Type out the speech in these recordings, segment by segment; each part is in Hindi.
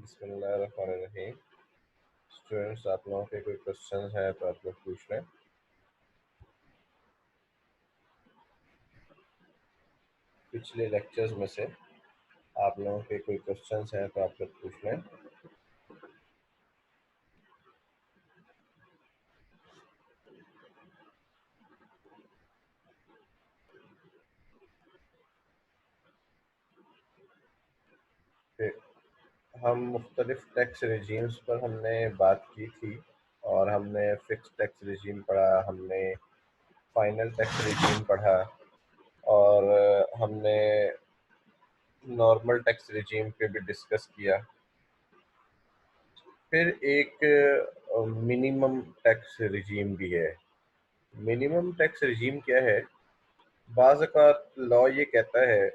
बिस्मिल्लाहिर्रहमानिर्रहीम। स्टूडेंट्स, आप लोगों के कोई क्वेश्चन है तो आप लोग पूछ लें। पिछले लेक्चर्स में से आप लोगों के कोई क्वेश्चन हैं तो आप लोग पूछ लें। फिर हम मुख्तलिफ टैक्स रिजीम्स पर हमने बात की थी और हमने फिक्स टैक्स रिजीम पढ़ा, हमने फाइनल टैक्स रिजीम पढ़ा और हमने नॉर्मल टैक्स रिजीम पे भी डिस्कस किया। फिर एक मिनिमम टैक्स रिजीम भी है। मिनिमम टैक्स रिजीम क्या है? बाज़ औक़ात लॉ ये कहता है,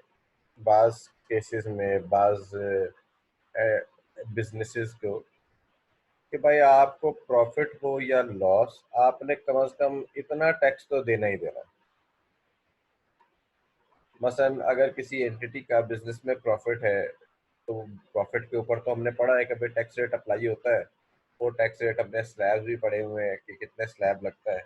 बाज़ केसेस में, बाज़ बिजनेसेस को, कि भाई आपको प्रॉफिट हो या लॉस, आपने कम से कम इतना टैक्स तो देना ही देना। मसलन अगर किसी एंटिटी का बिजनेस में प्रॉफिट है तो प्रॉफिट के ऊपर तो हमने पढ़ा है कि भाई टैक्स रेट अप्लाई होता है। वो टैक्स रेट अपने स्लैब भी पड़े हुए हैं कि कितने स्लैब लगता है।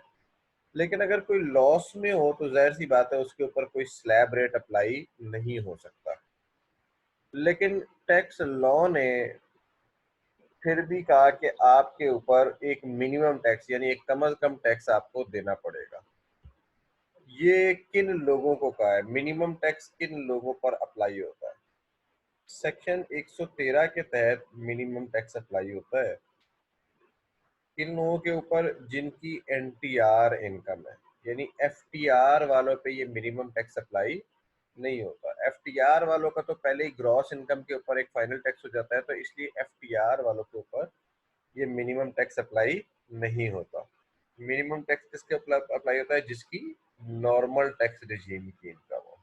लेकिन अगर कोई लॉस में हो तो जाहिर सी बात है उसके ऊपर कोई स्लैब रेट अप्लाई नहीं हो सकता। लेकिन टैक्स लॉ ने फिर भी कहा कि आपके ऊपर एक मिनिमम टैक्स यानी एक कम से कम टैक्स आपको देना पड़ेगा। ये किन लोगों को कहा है? मिनिमम टैक्स किन लोगों पर अप्लाई होता है? सेक्शन 113 के तहत मिनिमम टैक्स अप्लाई होता है किन लोगों के ऊपर? जिनकी एनटीआर इनकम है, यानी एफटीआर वालों पे ये मिनिमम टैक्स अप्लाई नहीं होता। एफटीआर वालों का तो पहले ही ग्रॉस इनकम के ऊपर एक फाइनल टैक्स हो जाता है, तो इसलिए एफटीआर वालों के ऊपर ये मिनिमम टैक्स अप्लाई नहीं होता। मिनिमम टैक्स किसके अप्लाई होता है? जिसकी नॉर्मल टैक्स रिजीम की इनकम हो।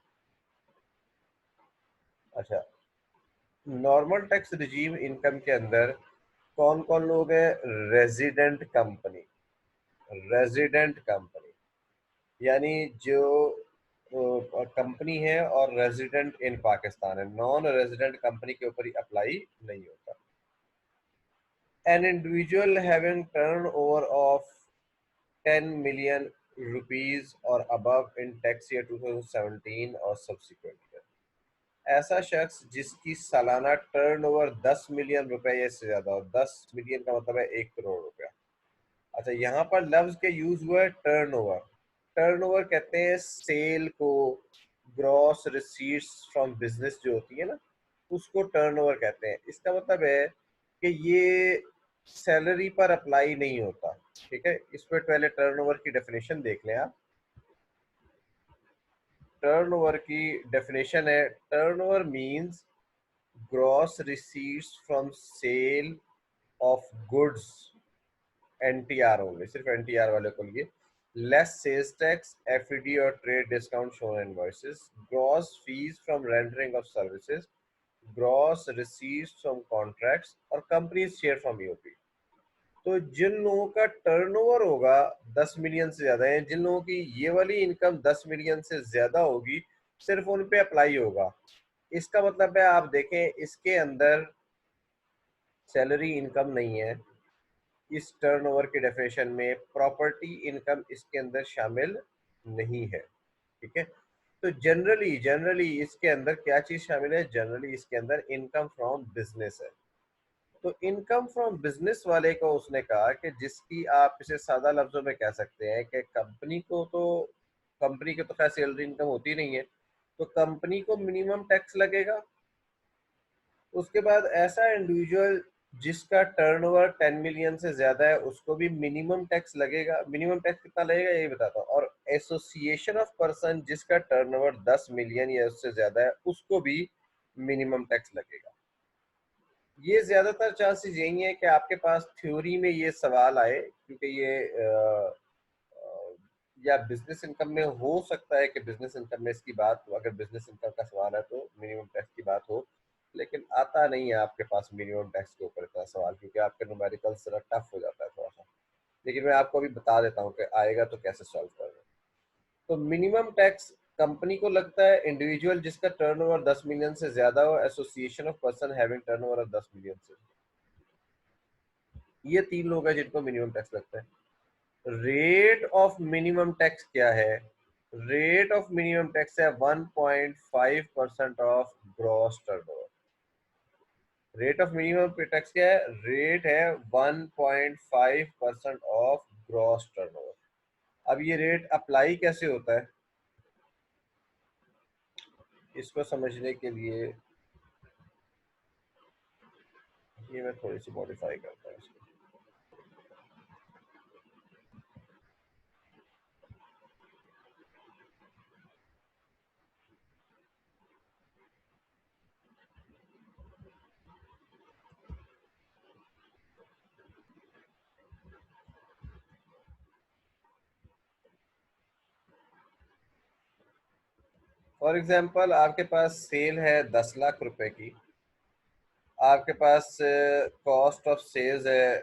अच्छा, नॉर्मल टैक्स रिजीम इनकम के अंदर कौन कौन लोग हैं? Resident company. रेजिडेंट कंपनी यानी जो कंपनी है और रेजिडेंट इन पाकिस्तान है। नॉन रेजिडेंट कंपनी के ऊपर ही अप्लाई नहीं होता। An individual having turn over of 10 million rupees or above in tax year 2017 और सब्सिक्वेंट ईयर। ऐसा शख्स जिसकी सालाना टर्नओवर 10 मिलियन रुपए या इससे ज्यादा हो। 10 मिलियन का मतलब है 1 करोड़ रुपया। अच्छा, यहाँ पर लफ्ज के यूज हुआ है टर्नओवर। टर्नओवर कहते हैं सेल को, ग्रॉस रिसीट्स फ्रॉम बिजनेस जो होती है ना, उसको टर्नओवर कहते हैं। इसका मतलब है कि ये सैलरी पर अप्लाई नहीं होता। ठीक है, इस पर पहले टर्नओवर की डेफिनेशन देख लें आप। टर्नओवर की डेफिनेशन है, turnover means gross receipts from sale of goods. NTR होंगे, सिर्फ एनटीआर वाले को लिए। लेस सेल्स टैक्स, एफईडी और trade discount shown invoices, gross fees from rendering of services, gross receipts from contracts और कंपनीज शेयर फ्रॉम यूपी। तो जिन लोगों का टर्नओवर होगा 10 मिलियन से ज्यादा है, जिन लोगों की ये वाली इनकम 10 मिलियन से ज्यादा होगी, सिर्फ उन पे अप्लाई होगा। इसका मतलब है, आप देखें इसके अंदर सैलरी इनकम नहीं है। इस टर्नओवर के डेफिनेशन में प्रॉपर्टी इनकम इसके अंदर शामिल नहीं है। ठीक है, तो जनरली जनरली इसके अंदर क्या चीज शामिल है? जनरली इसके अंदर इनकम फ्रॉम बिजनेस है। तो इनकम फ्रॉम बिजनेस वाले को उसने कहा कि जिसकी, आप इसे सादा लफ्जों में कह सकते हैं कि कंपनी को तो, कंपनी की तो खैर सैलरी इनकम होती नहीं है, तो कंपनी को मिनिमम टैक्स लगेगा। उसके बाद ऐसा इंडिविजुअल जिसका टर्नओवर 10 मिलियन से ज्यादा है, उसको भी मिनिमम टैक्स लगेगा। मिनिमम टैक्स कितना लगेगा यही बताता हूँ। और एसोसिएशन ऑफ पर्सन जिसका टर्नओवर 10 मिलियन या उससे ज्यादा है, उसको भी मिनिमम टैक्स लगेगा। ये ज्यादातर चांसेस यही है कि आपके पास थ्योरी में ये सवाल आए, क्योंकि ये या बिजनेस इनकम में हो सकता है कि बिजनेस इनकम में इसकी बात हो। अगर बिजनेस इनकम का सवाल है तो मिनिमम टैक्स की बात हो, लेकिन आता नहीं है आपके पास मिनिमम टैक्स के ऊपर इतना सवाल, क्योंकि आपके न्यूमेरिकल जरा टफ हो जाता है थोड़ा सा। लेकिन मैं आपको अभी बता देता हूँ कि आएगा तो कैसे सॉल्व करना। तो मिनिमम टैक्स कंपनी को लगता है, इंडिविजुअल जिसका टर्नओवर 10 मिलियन से ज्यादा हो, association of person having turnover of 10 million से। ये 3 लोग हैं जिनको मिनिमम टैक्स लगता है। रेट ऑफ मिनिमम टैक्स क्या है? रेट ऑफ मिनिमम टैक्स है 1.5% of gross turnover. Rate of minimum tax क्या है? रेट है 1.5% ऑफ ग्रॉस टर्नओवर। अब ये रेट अप्लाई कैसे होता है, इसको समझने के लिए ये मैं थोड़ी सी मॉडिफाई करता हूँ इसको। फॉर एग्जाम्पल आपके पास सेल है 10 लाख रुपए की, आपके पास कॉस्ट ऑफ सेल्स है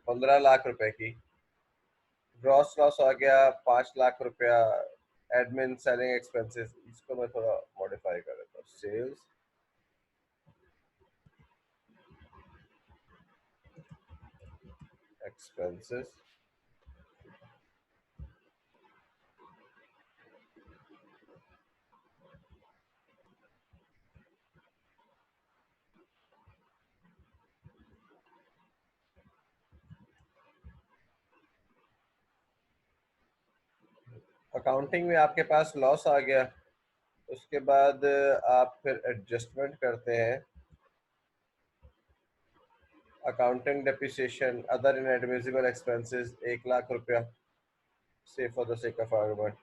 15 लाख रुपए की, ग्रॉस लॉस आ गया 5 लाख रुपया, एडमिन सेलिंग एक्सपेंसेस, इसको मैं थोड़ा मॉडिफाई कर देता हूँ। सेल्स एक्सपेंसेस अकाउंटिंग में आपके पास लॉस आ गया, उसके बाद आप फिर एडजस्टमेंट करते हैं, accounting depreciation other inadmissible expenses 1 lakh रुपया, say for the sake of argument.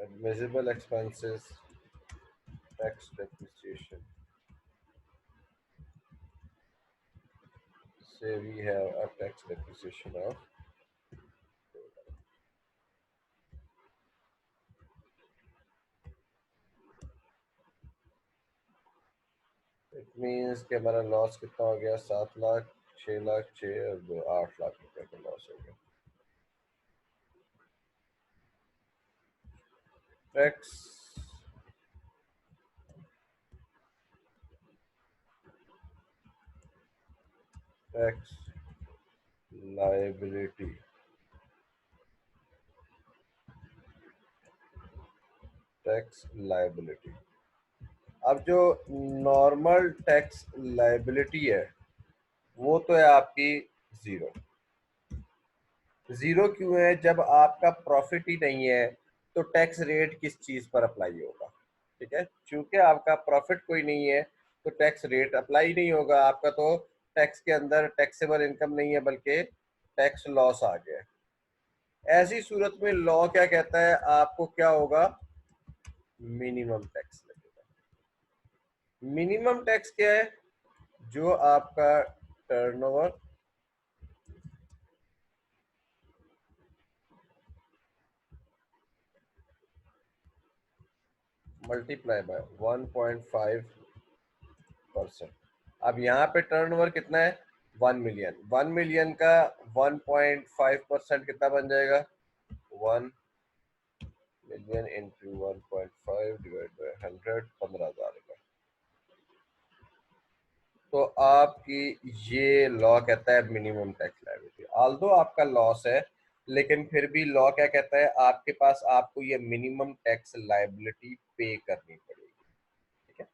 Admissible expenses tax depreciation say we have a tax depreciation of, it means कि हमारा लॉस कितना हो गया? 7 लाख, 6 लाख, 8 लाख रुपए का लॉस हो गया। Tax tax liability, tax liability. अब जो नॉर्मल टैक्स लायबिलिटी है वो तो है आपकी जीरो। जीरो क्यों है? जब आपका प्रॉफिट ही नहीं है तो टैक्स रेट किस चीज पर अप्लाई होगा? ठीक है, चूंकि आपका प्रॉफिट कोई नहीं है तो टैक्स रेट अप्लाई नहीं होगा, आपका तो टैक्स के अंदर टैक्सेबल इनकम नहीं है बल्कि टैक्स लॉस आ गया है। ऐसी सूरत में लॉ क्या कहता है? आपको क्या होगा? मिनिमम टैक्स लगेगा। मिनिमम टैक्स क्या है? जो आपका टर्नओवर मल्टीप्लाई बाय 1.5%। अब यहाँ पे टर्नओवर कितना है? 1 मिलियन। 1 मिलियन का 1.5% कितना बन जाएगा? 1 मिलियन इंटू 1.5 डिवाइड बाई 100, 15,000 का। तो आपकी ये लॉ कहता है मिनिमम टैक्स लायबिलिटी। ऑल्दो आपका लॉस है लेकिन फिर भी लॉ क्या कहता है? आपके पास आपको ये मिनिमम टैक्स लायबिलिटी पे करनी पड़ेगी। ठीक है,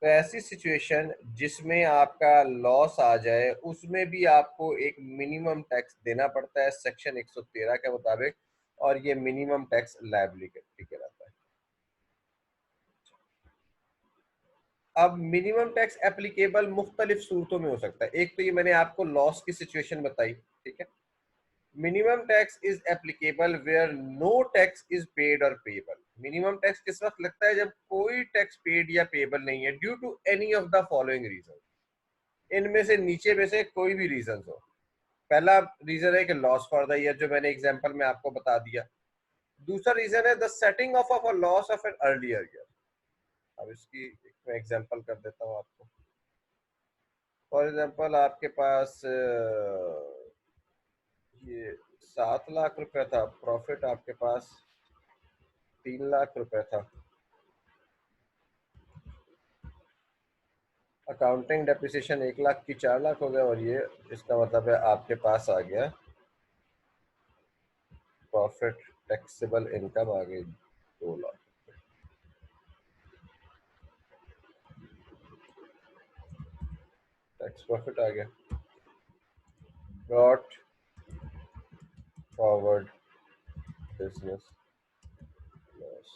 तो ऐसी सिचुएशन जिसमें आपका लॉस आ जाए उसमें भी आपको एक मिनिमम टैक्स देना पड़ता है सेक्शन 113 के मुताबिक, और ये मिनिमम टैक्स लायबिलिटी कहलाता है। अब मिनिमम टैक्स एप्लीकेबल मुख्तलिफ सूरतों में हो सकता है। एक तो ये मैंने आपको लॉस की सिचुएशन बताई, ठीक है। Minimum tax is applicable where no tax is paid और पेएबल। मिनिमम टैक्स किस वक्त लगता है? जब कोई टैक्स पेड या पेएबल नहीं है, due to any of the following reason. इनमें से नीचे में से कोई भी रीजन हो। पहला रीजन है कि लॉस फॉर द ईयर, जो मैंने एग्जांपल में आपको बता दिया। दूसरा रीजन है the setting of a loss of an earlier year. अब इसकी मैं एग्जांपल कर देता हूँ आपको। फॉर एग्जाम्पल आपके पास ये 7 लाख रुपए था, प्रॉफिट आपके पास 3 लाख रुपए था, अकाउंटिंग डेप्रिसिएशन 1 लाख की 4 लाख हो गया, और ये इसका मतलब है आपके पास आ गया प्रॉफिट टैक्सेबल इनकम आ गई 2 लाख, टैक्स प्रॉफिट आ गया। ब्रॉट फॉरवर्ड बिजनेस लॉस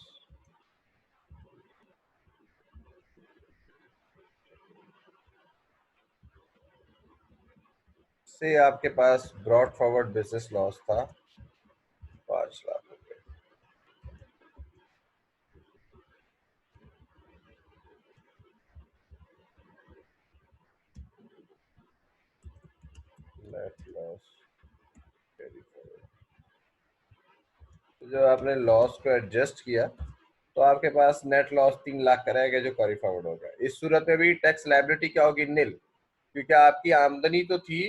से आपके पास ब्रॉट फॉरवर्ड बिजनेस लॉस था 5 लाख रुपए। नेट लॉस कैरी फॉरवर्ड, तो जब आपने लॉस को एडजस्ट किया तो आपके पास नेट लॉस 3 लाख का रहेगा जो कैरी फॉरवर्ड होगा। इस सूरत में भी टैक्स लायबिलिटी क्या होगी? नील, क्योंकि आपकी आमदनी तो थी,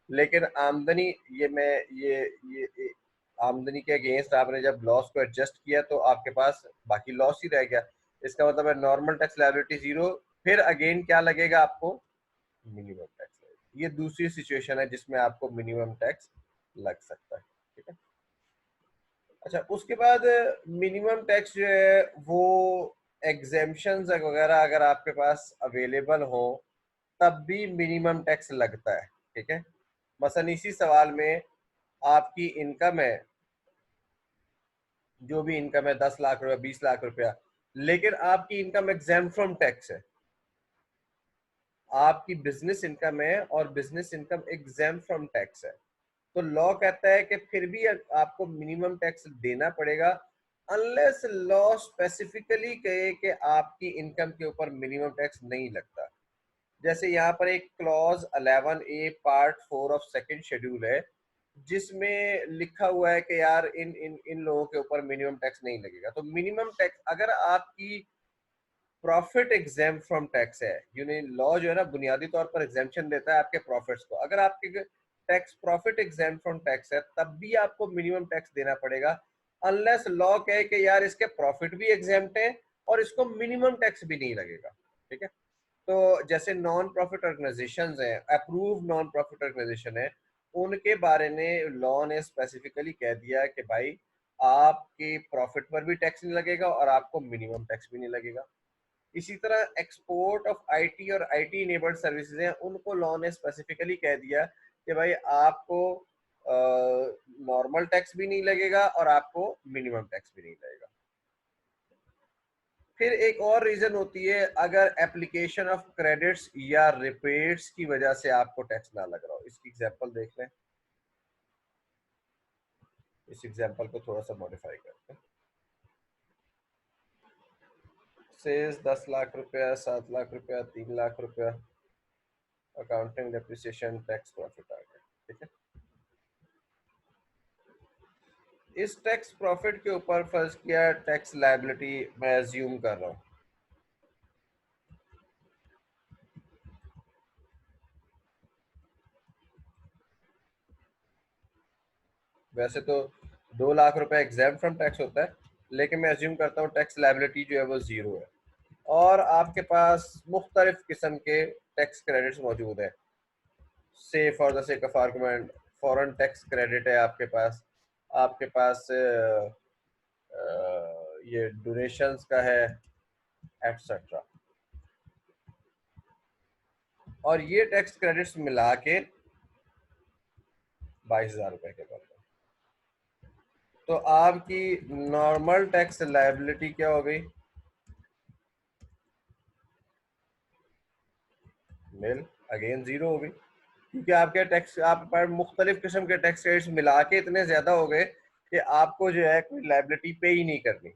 लेकिन आमदनी ये मैं ये आमदनी के अगेंस्ट आपने जब लॉस को एडजस्ट किया तो आपके पास बाकी लॉस ही रह गया। इसका मतलब है नॉर्मल टैक्स लायबिलिटी जीरो, फिर अगेन क्या लगेगा आपको? Minimum tax. ये दूसरी सिचुएशन है जिसमें आपको मिनिमम टैक्स लग सकता है। ठीक है। अच्छा, उसके बाद मिनिमम टैक्स जो है वो एग्जेम्पशंस वगैरह अगर आपके पास अवेलेबल हो तब भी मिनिमम टैक्स लगता है। ठीक है। मसलन इसी सवाल में आपकी इनकम है, जो भी इनकम है 10 लाख रुपया, 20 लाख रुपया, लेकिन आपकी इनकम एग्जाम फ्रॉम टैक्स है। आपकी बिजनेस इनकम है और business income exam from tax है, तो लॉ कहता है कि फिर भी आपको मिनिमम टैक्स देना पड़ेगा, अनलेस लॉ स्पेसिफिकली कहे कि आपकी इनकम के ऊपर मिनिमम टैक्स नहीं लगता। जैसे यहाँ पर एक clause 11A part 4 of second schedule है जिसमें लिखा हुआ है कि यार इन इन इन लोगों के ऊपर मिनिमम टैक्स नहीं लगेगा। तो मिनिमम टैक्स अगर आपकी प्रॉफिट एग्जाम फ्रॉम टैक्स है, यूनियन लॉ जो है ना बुनियादी तौर पर एग्जामेशन देता है आपके प्रॉफिट्स को, अगर आपके tax profit exam from tax है तब भी आपको मिनिमम टैक्स देना पड़ेगा, अनलेस लॉ कहे कि यार इसके प्रॉफिट भी एग्जाम्प्ट है और इसको मिनिमम टैक्स भी नहीं लगेगा। ठीक है। तो जैसे नॉन प्रॉफिट ऑर्गेनाइजेशन है, अप्रूव नॉन प्रॉफिट ऑर्गेनाइजेशन है, उनके बारे में लॉ ने स्पेसिफिकली कह दिया कि भाई आपके प्रॉफिट पर भी टैक्स नहीं लगेगा और आपको मिनिमम टैक्स भी नहीं लगेगा। इसी तरह एक्सपोर्ट ऑफ आईटी और आईटी इनेबल्ड सर्विसेज हैं, उनको लॉ ने स्पेसिफिकली कह दिया कि भाई आपको नॉर्मल टैक्स भी नहीं लगेगा और आपको मिनिमम टैक्स भी नहीं लगेगा। फिर एक और रीजन होती है अगर एप्लीकेशन ऑफ क्रेडिट्स या रिपेट्स की वजह से आपको टैक्स ना लग रहा हो। इसकी एग्जांपल देख लें, इस एग्जांपल को थोड़ा सा मॉडिफाई करते हैं। सेज 10 लाख रुपया, 7 लाख रुपया, 3 लाख रुपया, अकाउंटिंग डेप्रिसिएशन टैक्स प्रॉफिट आ गया। ठीक है। इस टैक्स प्रॉफिट के ऊपर फर्ज किया टैक्स लायबिलिटी मैं अज्यूम कर रहा हूँ। वैसे तो 2 लाख रुपए एग्जाम फ्रॉम टैक्स होता है, लेकिन मैं अज्यूम करता हूँ टैक्स लायबिलिटी जो है वो जीरो है और आपके पास मुख्तलिफ किस्म के टैक्स क्रेडिट्स मौजूद है। से for the sake of argument foreign tax credit है आपके पास ये डोनेशंस का है, एटसेट्रा, और ये टैक्स क्रेडिट्स मिला के 22,000 रुपए के बनते हैं। तो आपकी नॉर्मल टैक्स लायबिलिटी क्या हो गई? मिल, अगेन जीरो हो गई, क्योंकि आपके टैक्स आप पर मुख्तलिफ किस्म के टैक्स रेट्स मिला के इतने ज्यादा हो गए कि आपको जो है कोई लायबिलिटी पे ही नहीं करनी।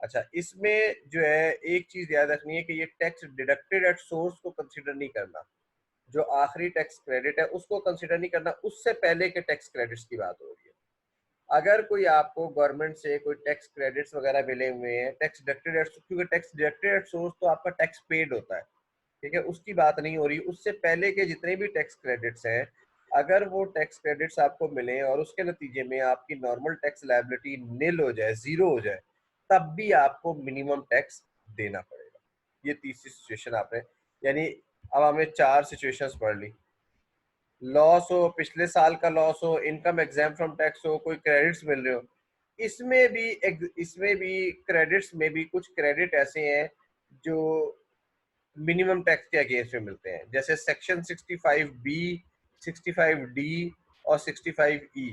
अच्छा, इसमें जो है एक चीज याद रखनी है कि ये टैक्स डिडक्टेड एट सोर्स को कंसिडर नहीं करना, जो आखिरी टैक्स क्रेडिट है उसको कंसिडर नहीं करना, उससे पहले के टैक्स क्रेडिट्स की बात हो रही है। अगर कोई आपको गवर्नमेंट से कोई टैक्स क्रेडिट्स वगैरह मिले हुए हैं टैक्स डिडक्टेड एट, क्योंकि टैक्स डिडक्टेड एट सोर्स तो आपका टैक्स पेड होता है, ठीक है, उसकी बात नहीं हो रही। उससे पहले के जितने भी टैक्स क्रेडिट्स हैं, अगर वो टैक्स क्रेडिट्स आपको मिले और उसके नतीजे में आपकी नॉर्मल टैक्स लायबिलिटी निल हो जाए, जीरो हो जाए, तब भी आपको मिनिमम टैक्स देना पड़ेगा। ये तीसरी सिचुएशन आपने, यानी अब हमने 4 सिचुएशंस पढ़ ली। लॉस हो, पिछले साल का लॉस हो, इनकम एग्जाम फ्रॉम टैक्स हो, कोई क्रेडिट्स मिल रहे हो, इसमें भी क्रेडिट्स में भी कुछ क्रेडिट ऐसे हैं जो मिनिमम टैक्स के अगेंस्ट में मिलते हैं, जैसे सेक्शन 65B, 65D और 65E।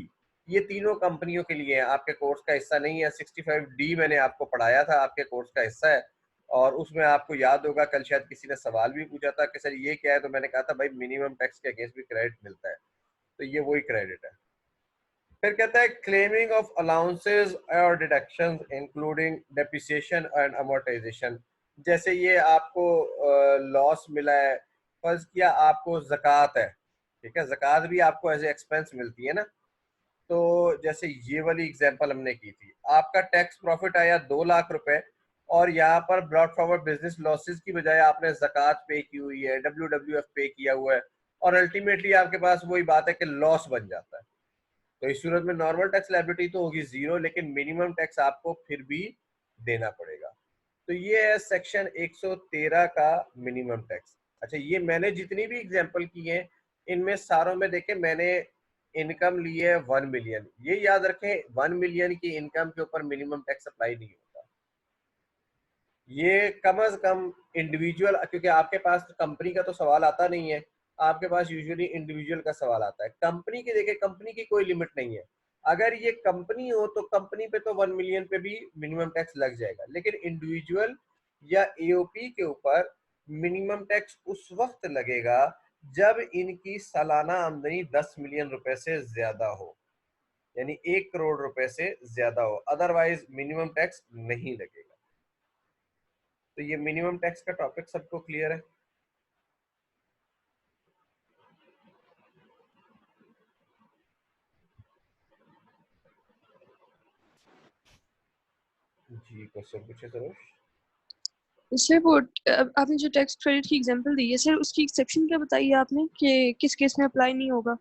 ये तीनों कंपनियों के लिए हैं, आपके कोर्स का हिस्सा नहीं है। 65D मैंने आपको पढ़ाया था, आपके कोर्स का हिस्सा है। और उसमें आपको याद होगा, कल शायद किसी ने सवाल भी पूछा था कि सर ये क्या है, तो मैंने कहा था भाई मिनिमम टैक्स के अगेंस्ट भी क्रेडिट मिलता है, तो ये वही क्रेडिट है। फिर कहता है क्लेमिंग ऑफ अलाउंसेस और deductions including depreciation and amortisation. जैसे ये आपको लॉस मिला है, फर्ज किया आपको ज़कात है, ठीक है, ज़कात भी आपको एज ए एक्सपेंस मिलती है ना। तो जैसे ये वाली एग्जांपल हमने की थी, आपका टैक्स प्रॉफिट आया 2 लाख रुपए, और यहाँ पर ब्रॉड फॉरवर्ड बिजनेस लॉसेस की बजाय आपने ज़कात पे की हुई है, WWF पे किया हुआ है, और अल्टीमेटली आपके पास वही बात है कि लॉस बन जाता है। तो इस सूरत में नॉर्मल टैक्स लायबिलिटी तो होगी जीरो, लेकिन मिनिमम टैक्स आपको फिर भी देना पड़ेगा। तो ये है सेक्शन 113 का मिनिमम टैक्स। अच्छा, ये मैंने जितनी भी एग्जांपल की हैं, इनमें सारों में देखें मैंने इनकम ली है 1 मिलियन। ये याद रखें, 1 मिलियन की इनकम के ऊपर मिनिमम टैक्स अप्लाई नहीं होता। ये कम से कम इंडिविजुअल, क्योंकि आपके पास कंपनी का तो सवाल आता नहीं है, आपके पास यूजुअली इंडिविजुअल का सवाल आता है। कंपनी की देखिए, कंपनी की कोई लिमिट नहीं है। अगर ये कंपनी हो तो कंपनी पे तो 1 मिलियन पे भी मिनिमम टैक्स लग जाएगा, लेकिन इंडिविजुअल या एओपी के ऊपर मिनिमम टैक्स उस वक्त लगेगा जब इनकी सालाना आमदनी 10 मिलियन रुपए से ज्यादा हो, यानी 1 करोड़ रुपए से ज्यादा हो, अदरवाइज मिनिमम टैक्स नहीं लगेगा। तो ये मिनिमम टैक्स का टॉपिक सबको क्लियर है? जी, क्वेश्चन पूछे सरोज। सर वो आपने जो टैक्स क्रेडिट की एग्जांपल दी है सर, उसकी एक्सेप्शन क्या बताई है आपने कि किस केस में अप्लाई नहीं होगा?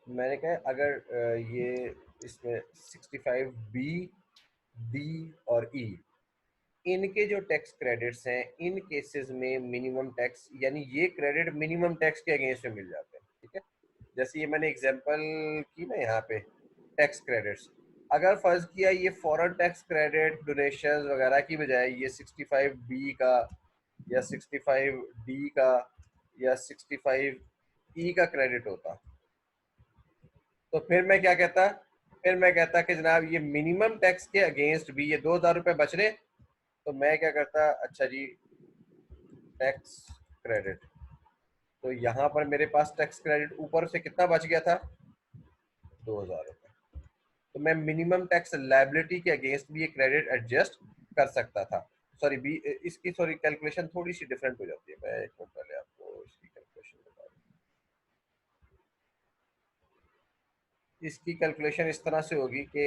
मैंने कहा अगर ये इसमें 65B, डी और ई, इनके जो टैक्स क्रेडिट्स हैं, इन केसेस में मिनिमम टैक्स, यानी ये क्रेडिट मिनिमम टैक्स के अगेंस्ट में मिल जाते हैं, ठीक है। जैसे ये मैंने एग्जांपल की ना यहाँ पे टैक्स क्रेडिट्स, अगर फर्ज किया ये फॉरेन टैक्स क्रेडिट डोनेशन वगैरह की बजाय ये 65B का या 65D का या 65E का क्रेडिट होता, तो फिर मैं क्या कहता, फिर मैं कहता कि जनाब ये मिनिमम टैक्स के अगेंस्ट भी ये 2,000 रुपए बच रहे, तो मैं क्या करता, अच्छा जी टैक्स क्रेडिट, तो यहाँ पर मेरे पास टैक्स क्रेडिट ऊपर से कितना बच गया था, 2,000 रुपए। तो मैं मिनिमम टैक्स लायबिलिटी के अगेंस्ट भी ये क्रेडिट एडजस्ट कर सकता था। सॉरी बी, इसकी सॉरी कैलकुलेशन थोड़ी सी डिफरेंट हो जाती है, मैं एक मिनट पहले आपको इसकी कैलकुलेशन बता दूं। इसकी कैलकुलेशन इस तरह से होगी कि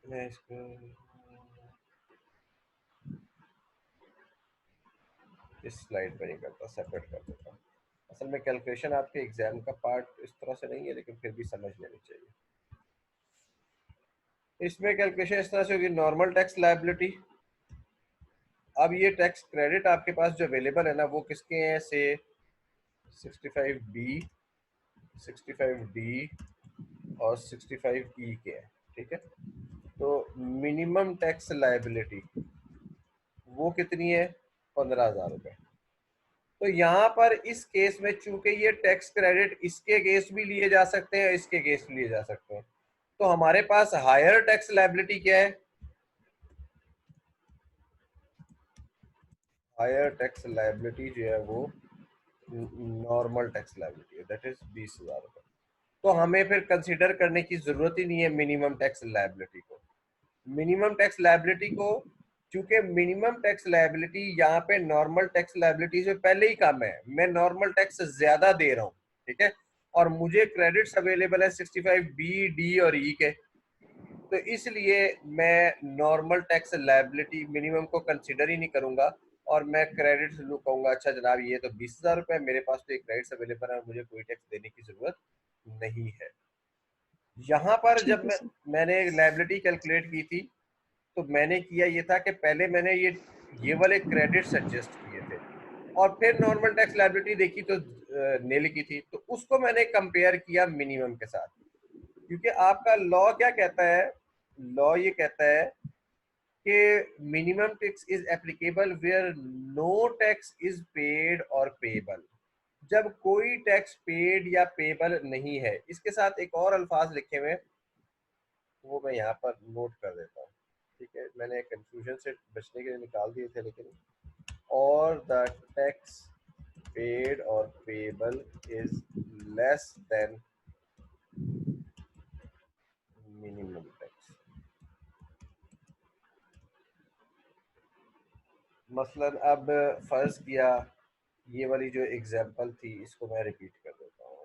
मैं इसको इस स्लाइड पर नहीं करता, सेपरेट कर देता हूँ। असल में कैलकुलेशन आपके एग्जाम का पार्ट इस तरह से नहीं है, लेकिन फिर भी समझ लेनी चाहिए। इसमें कैलकुलेशन इस तरह से होगी, नॉर्मल टैक्स लायबिलिटी। अब ये टैक्स क्रेडिट आपके पास जो अवेलेबल है ना, वो किसके हैं, से 65B, 65D और 65E के हैं, ठीक है। तो मिनिमम टैक्स लायबिलिटी वो कितनी है, 15,000 रुपए। तो यहाँ पर इस केस में चूंकि ये टैक्स क्रेडिट इसके अगेंस्ट भी लिए जा सकते हैं, इसके अगेंस्ट भी लिए जा सकते हैं, तो हमारे पास हायर टैक्स लायबिलिटी क्या है, हायर टैक्स लायबिलिटी जो है वो नॉर्मल टैक्स लायबिलिटी है, दैट इज 20,000 रुपए। तो हमें फिर कंसीडर करने की जरूरत ही नहीं है मिनिमम टैक्स लायबिलिटी को। मिनिमम टैक्स लायबिलिटी को, चूंकि मिनिमम टैक्स लायबिलिटी यहाँ पे नॉर्मल टैक्स लायबिलिटी से पहले ही कम है, मैं नॉर्मल टैक्स ज्यादा दे रहा हूँ, ठीक है, और मुझे क्रेडिट्स अवेलेबल है 65B, डी और ई के, तो इसलिए मैं नॉर्मल टैक्स लायबिलिटी मिनिमम को कंसीडर ही नहीं करूंगा, और मैं क्रेडिट कहूँगा अच्छा जनाब ये तो 20,000 रुपये मेरे पास तो एक क्रेडिट अवेलेबल है और मुझे कोई टैक्स देने की जरूरत नहीं है। यहाँ पर ठीक जब है सर। मैंने लायबिलिटी कैलकुलेट की थी तो मैंने किया ये था कि पहले मैंने ये वाले क्रेडिट्स एडजस्ट किए थे और फिर नॉर्मल टैक्स लायबिलिटी देखी तो नील की थी, तो उसको मैंने कंपेयर किया मिनिमम के साथ, क्योंकि आपका लॉ क्या कहता है, लॉ ये कहता है कि minimum tax is applicable where no tax is paid और पेएबल, जब कोई टैक्स पेड या पेएबल नहीं है। इसके साथ एक और अल्फाज लिखे हुए हैं, वो मैं यहाँ पर नोट कर देता हूँ, ठीक है, मैंने कंफ्यूजन से बचने के लिए निकाल दिए थे, लेकिन और द टैक्स पेड और payable is less than minimum tax. मसलन अब फर्ज किया ये वाली जो एग्जांपल थी इसको मैं रिपीट कर देता हूँ,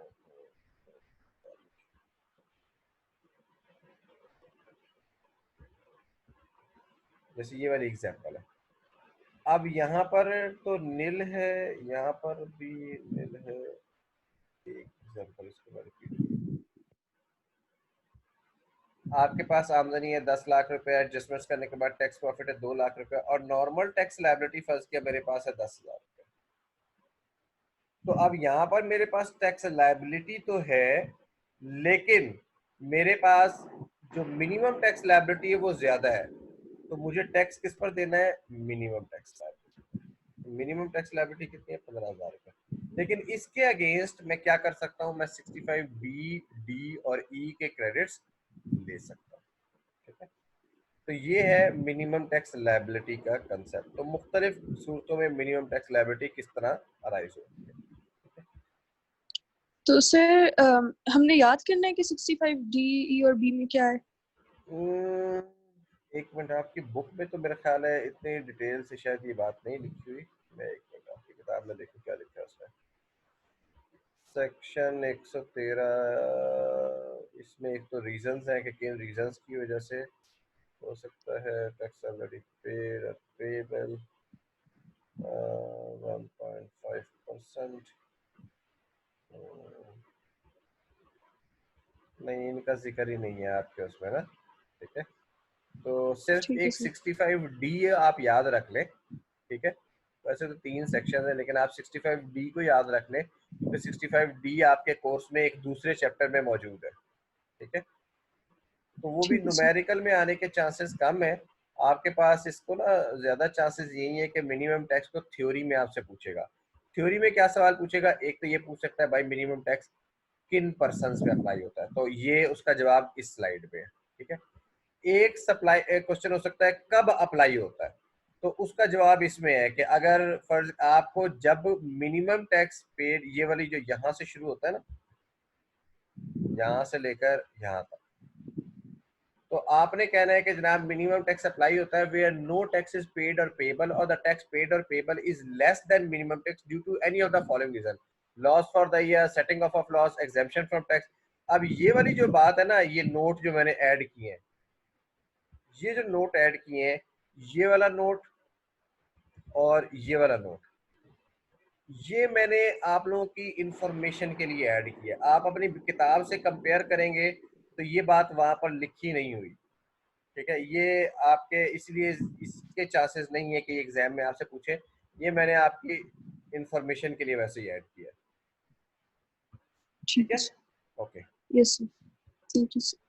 जैसे ये वाली एग्जांपल है। अब यहाँ पर तो नील है, यहाँ पर भी नील है। एक एग्जांपल इसको मैं रिपीट, आपके पास आमदनी है 10 लाख रुपए, एडजस्टमेंट्स करने के बाद टैक्स प्रॉफिट है 2 लाख रुपए और नॉर्मल टैक्स लायबिलिटी फर्ज किया मेरे पास है 10,000 रुपए। तो अब यहाँ पर मेरे पास टैक्स लायबिलिटी तो है, लेकिन मेरे पास जो मिनिमम टैक्स लायबिलिटी है वो ज्यादा है, तो मुझे टैक्स किस पर देना है, minimum tax liability. Minimum tax liability कितनी है, 15,000 रुपए। लेकिन इसके अगेंस्ट मैं क्या कर सकता हूँ, मैं 65B, डी और ई के क्रेडिट्स ले सकता हूँ, ठीक है। तो ये है मिनिमम टैक्स लायबिलिटी का कंसेप्ट। तो मुख्तलिफ सूरतों में मिनिमम टैक्स लायबिलिटी किस तरह अराइज होती है। तो सर हमने याद करना है कि 65 डी, ई और बी में क्या है? एक मिनट, आपकी बुक में तो मेरा ख्याल है इतनी डिटेल से शायद ये बात नहीं लिखी हुई। मैं एक मिनट आपकी किताब में देखूं क्या लिखा है उसमें। सेक्शन 113, इसमें एक तो रीजंस हैं कि किन रीजंस की वजह से हो सकता है टैक्स ऑलरेडी पेबल 1.5%। नहीं, इनका जिक्र ही नहीं है आपके उसमें ना, ठीक है। तो सिर्फ ठीक है एक सर। 65D आप याद रख लें, ठीक है। वैसे तो 3 सेक्शन है, लेकिन आप 65D को याद रख लें क्योंकि 65D आपके कोर्स में एक दूसरे चैप्टर में मौजूद है, ठीक है। तो वो भी ठीक है सर। न्यूमेरिकल में आने के चांसेस कम है आपके पास। इसको ना ज्यादा चांसेस यही है कि मिनिमम टैक्स को थ्योरी में आपसे पूछेगा। थ्योरी में क्या सवाल पूछेगा, एक तो ये पूछ सकता है भाई मिनिमम टैक्स किन पर्सन्स पे अप्लाई होता है, तो ये उसका जवाब इस स्लाइड पे है, ठीक है। एक सप्लाई एक क्वेश्चन हो सकता है कब अप्लाई होता है, तो उसका जवाब इसमें है कि अगर फर्ज आपको जब मिनिमम टैक्स पेड, ये वाली जो यहाँ से शुरू होता है ना, यहाँ से लेकर यहाँ तक, तो आपने कहना है कि जनाब मिनिमम टैक्स अप्लाई होता है where no tax is paid और पेबल और द टैक्स पेड और payable is less than minimum tax due to any of the following reason, loss for the year, setting off loss, exemption from tax. अब ये वाली जो बात है ना, ये नोट जो मैंने ऐड किए हैं, ये जो नोट ऐड किए हैं, ये वाला नोट और ये वाला नोट, ये मैंने आप लोगों की इंफॉर्मेशन के लिए ऐड किया। आप अपनी किताब से कंपेयर करेंगे तो ये बात वहां पर लिखी नहीं हुई, ठीक है। ये आपके इसलिए इसके चांसेस नहीं है कि एग्जाम में आपसे पूछे, ये मैंने आपकी इंफॉर्मेशन के लिए वैसे ही ऐड किया, ठीक ठीक है है। Sir. Okay, yes sir. Thank you sir.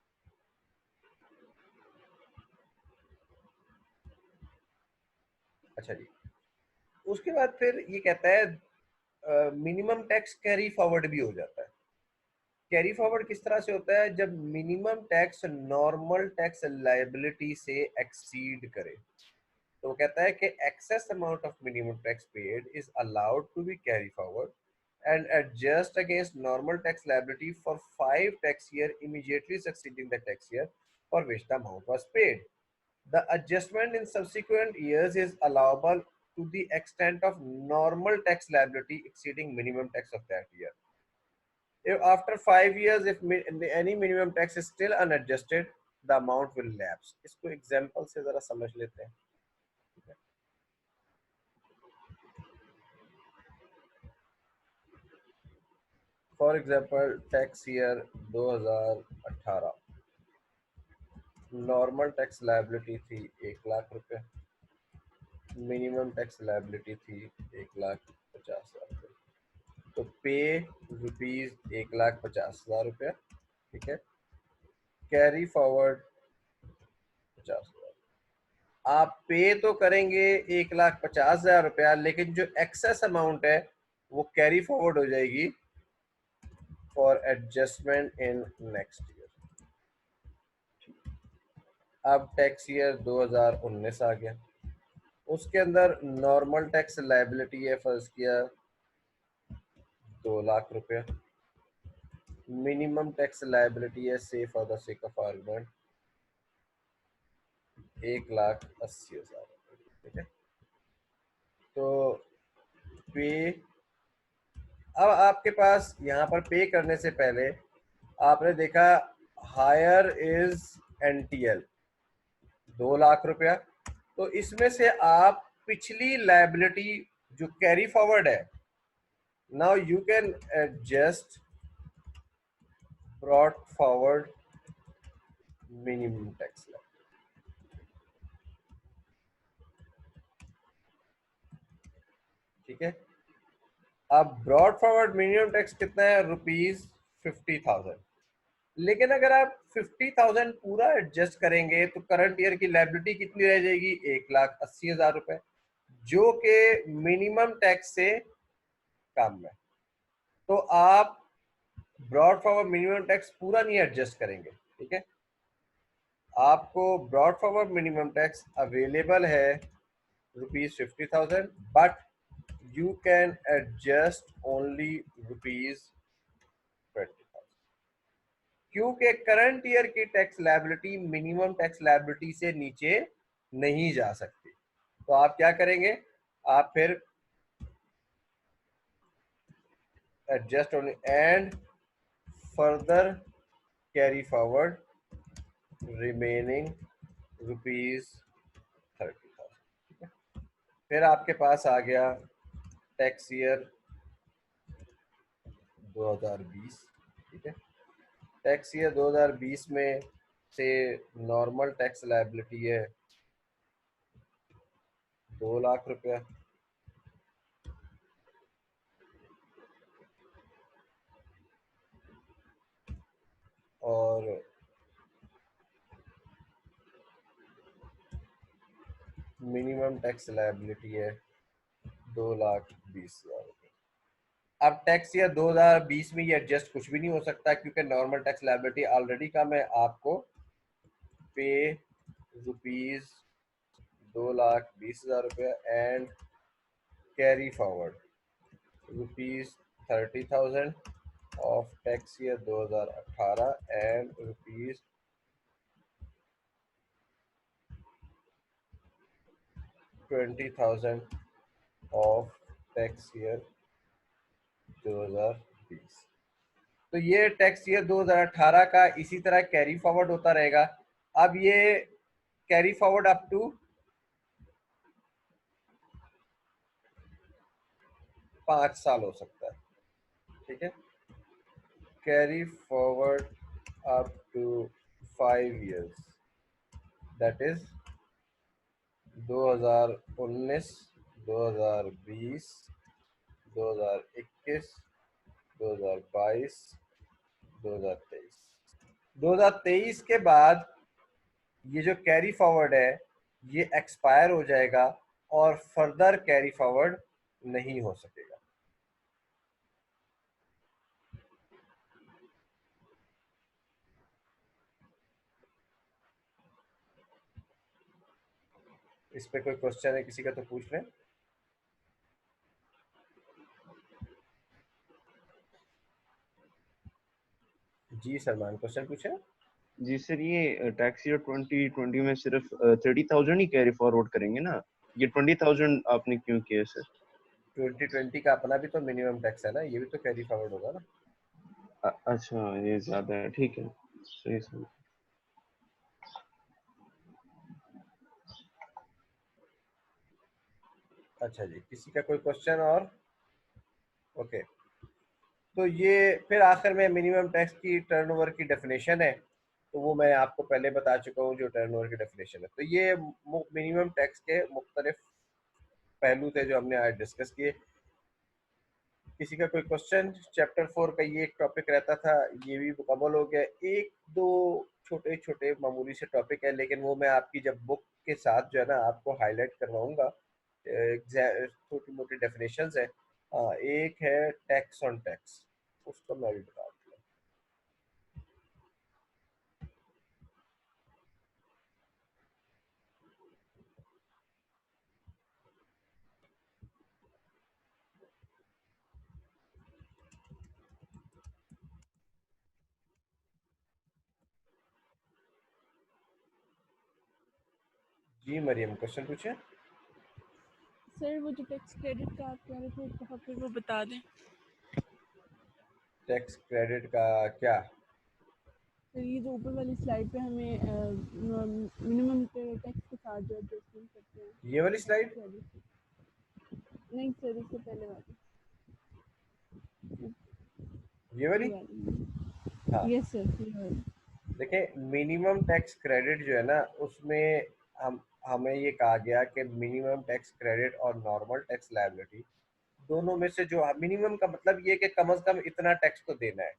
अच्छा जी। उसके बाद फिर ये कहता है मिनिमम टैक्स कैरी फॉरवर्ड भी हो जाता है। कैरी फॉरवर्ड किस तरह से होता है, जब minimum tax normal tax liability से एक्सीड करे, तो वो कहता है कि excess amount of minimum tax paid is allowed to be carried forward and adjust against normal tax liability for 5 tax year immediately succeeding the tax year for which the amount was paid. The adjustment in subsequent years is allowable to the extent of normal tax liability exceeding minimum tax of that year. If after 5 years, if any minimum tax is still unadjusted, the amount will lapse. इसको एग्जांपल से जरा समझ लेते हैं। For example tax year 2018, normal tax liability थी 1 लाख रुपए, मिनिमम टैक्स लायबिलिटी थी 1,50,000 रुपये। तो पे रुपीज 1,50,000 रुपया, ठीक है। Carry forward 50,000। आप पे तो करेंगे 1,50,000 रुपया, लेकिन जो एक्सेस अमाउंट है वो कैरी फॉरवर्ड हो जाएगी for adjustment in next year. अब टैक्स ईयर 2019 आ गया, उसके अंदर नॉर्मल टैक्स लायबिलिटी है, फर्ज किया 2 लाख रुपया, मिनिमम टैक्स लायबिलिटी है से for the sake of argument 1,80,000, ठीक है। तो पे, अब आपके पास यहाँ पर पे करने से पहले आपने देखा हायर इज एनटीएल 2 लाख रुपया, तो इसमें से आप पिछली लायबिलिटी जो कैरी फॉरवर्ड है, now you can adjust brought forward minimum tax, ठीक है। अब ब्रॉड फॉरवर्ड मिनिमम टैक्स कितना है, ₹50,000। लेकिन अगर आप 50,000 पूरा एडजस्ट करेंगे तो करंट ईयर की लायबिलिटी कितनी रह जाएगी, 1,80,000 रुपए, जो कि मिनिमम टैक्स से कम है। तो आप ब्रॉड फॉरवर्ड मिनिमम टैक्स पूरा नहीं एडजस्ट करेंगे, ठीक है। आपको brought forward minimum tax available है ₹50,000, but you can adjust only ₹20,000, क्योंकि करंट ईयर की tax liability minimum tax liability से नीचे नहीं जा सकती। तो आप क्या करेंगे, आप फिर adjust only and further carry forward remaining ₹30,000। फिर आपके पास आ गया टैक्स ईयर 2020, ठीक है। टैक्स ईयर 2020 में से नॉर्मल टैक्स लायबिलिटी है 2 लाख रुपया, और मिनिमम टैक्स लायबिलिटी है 2,20,000 रुपये। अब टैक्स ईयर 2020 में ये एडजस्ट कुछ भी नहीं हो सकता, क्योंकि नॉर्मल टैक्स लायबिलिटी ऑलरेडी कम है। आपको पे रुपीज 2,20,000 रुपया and carry forward ₹30,000 of tax year 2018 and ₹20,000 of tax year 2020। तो ये टैक्स ईयर 2018 का इसी तरह कैरी फॉरवर्ड होता रहेगा। अब ये कैरी फॉरवर्ड अप टू 5 साल हो सकता है, ठीक है। Carry forward up to 5 years, that is 2019, 2020, 2021, 2022, 2023। 2023 के बाद ये जो कैरी फॉरवर्ड है ये एक्सपायर हो जाएगा और फर्दर कैरी फॉरवर्ड नहीं हो सकेगा। इस पे कोई क्वेश्चन है किसी का तो पूछ लें। जी सलमान, क्वेश्चन पूछे। जी सर, ये टैक्स ईयर 2020 में सिर्फ 30,000 ही कैरी फॉरवर्ड करेंगे ना? ये 20,000 आपने क्यों किया सर? 2020 का अपना भी तो मिनिमम टैक्स है ना, ये भी तो कैरी फॉरवर्ड होगा ना। अच्छा, ये ज्यादा है, ठीक है, सही सर। अच्छा जी, किसी का कोई क्वेश्चन और? ओके, तो ये फिर आखिर में मिनिमम टैक्स की टर्नओवर की डेफिनेशन है, तो वो मैं आपको पहले बता चुका हूँ जो टर्नओवर की डेफिनेशन है। तो ये मिनिमम टैक्स के मुख्तलिफ पहलू थे जो हमने आज डिस्कस किए। किसी का कोई क्वेश्चन? चैप्टर 4 का ये एक टॉपिक रहता था, ये भी मुकम्मल हो गया। एक दो छोटे छोटे मामूली से टॉपिक है, लेकिन वो मैं आपकी जब बुक के साथ जो है ना आपको हाईलाइट करवाऊंगा। छोटी मोटी डेफिनेशंस है। एक है टैक्स ऑन टैक्स, उसको मैं भी बता दूंगा। जी मरियम, क्वेश्चन पूछे। सर वो जो टैक्स क्रेडिट का आप कह रहे थे कहाँ पे, वो बता दें। टैक्स क्रेडिट का क्या? सर ये जो ऊपर वाली स्लाइड पे हमें मिनिमम टैक्स के साथ जो एडजस्टमेंट करते हैं ये वाली टैक्स स्लाइड? क्रेडिट। नहीं सर, इससे पहले वाली, ये वाली? ये वाली। हाँ, यस सर, ये वाली। देखें, मिनिमम टैक्स क्रेडिट जो है ना उसमें हमें ये कहा गया कि मिनिमम टैक्स क्रेडिट और नॉर्मल टैक्स लायबिलिटी दोनों में से जो मिनिमम का मतलब ये कि कम से कम इतना टैक्स तो देना है।